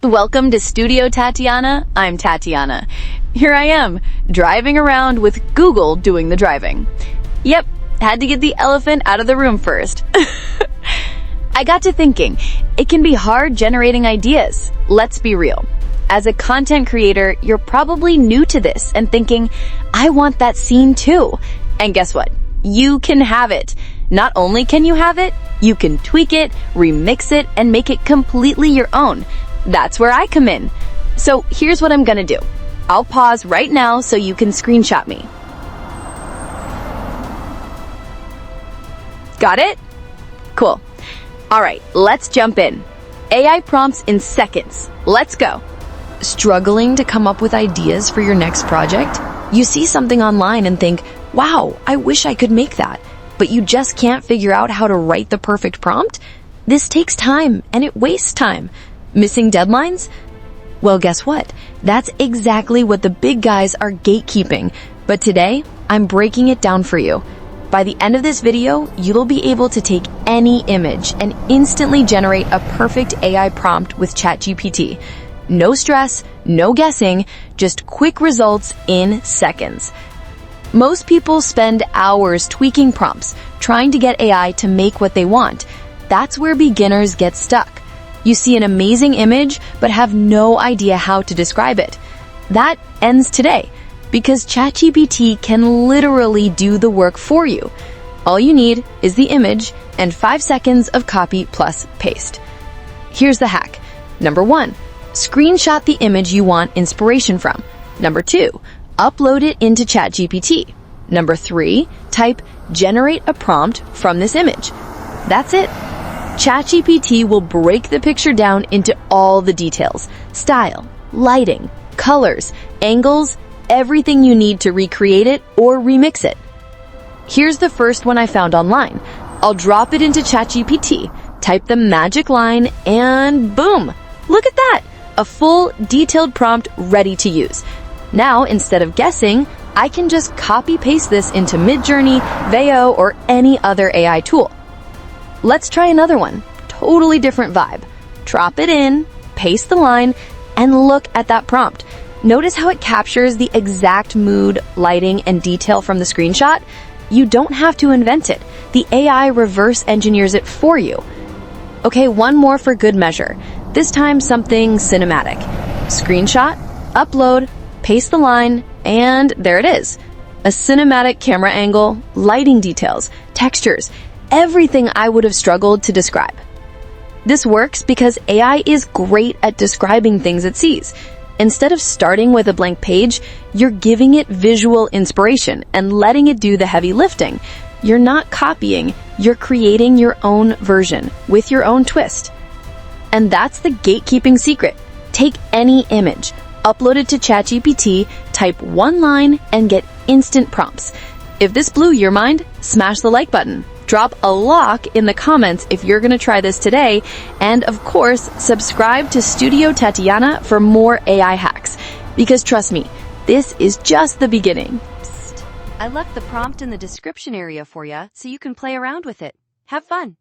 Welcome to Studio Tatyana. I'm Tatyana. Here I am, driving around with Google doing the driving. Yep, had to get the elephant out of the room first. I got to thinking, it can be hard generating ideas. Let's be real. As a content creator, you're probably new to this and thinking, I want that scene too. And guess what? You can have it. Not only can you have it, you can tweak it, remix it, and make it completely your own. That's where I come in. So here's what I'm gonna do. I'll pause right now so you can screenshot me. Got it? Cool. All right, let's jump in. AI prompts in seconds. Let's go. Struggling to come up with ideas for your next project? You see something online and think, wow, I wish I could make that, but you just can't figure out how to write the perfect prompt? This takes time and it wastes time. Missing deadlines? Well, guess what? That's exactly what the big guys are gatekeeping. But today, I'm breaking it down for you. By the end of this video, you'll be able to take any image and instantly generate a perfect AI prompt with ChatGPT. No stress, no guessing, just quick results in seconds. Most people spend hours tweaking prompts, trying to get AI to make what they want. That's where beginners get stuck. You see an amazing image, but have no idea how to describe it. That ends today, because ChatGPT can literally do the work for you. All you need is the image and 5 seconds of copy plus paste. Here's the hack. Number 1, screenshot the image you want inspiration from. Number 2, upload it into ChatGPT. Number 3, type generate a prompt from this image. That's it. ChatGPT will break the picture down into all the details: style, lighting, colors, angles, everything you need to recreate it or remix it. Here's the first one I found online. I'll drop it into ChatGPT, type the magic line, and boom! Look at that! A full, detailed prompt ready to use. Now, instead of guessing, I can just copy-paste this into Midjourney, Veo, or any other AI tool. Let's try another one. Totally different vibe. Drop it in, paste the line, and look at that prompt. Notice how it captures the exact mood, lighting, and detail from the screenshot? You don't have to invent it. The AI reverse engineers it for you. Okay, one more for good measure. This time something cinematic. Screenshot, upload, paste the line, and there it is. A cinematic camera angle, lighting details, textures, everything I would have struggled to describe. This works because AI is great at describing things it sees. Instead of starting with a blank page, you're giving it visual inspiration and letting it do the heavy lifting. You're not copying, you're creating your own version with your own twist. And that's the gatekeeping secret. Take any image, upload it to ChatGPT, type one line, and get instant prompts. If this blew your mind, smash the like button. Drop a lock in the comments if you're going to try this today. And of course, subscribe to Studio Tatyana for more AI hacks. Because trust me, this is just the beginning. Psst. I left the prompt in the description area for you so you can play around with it. Have fun.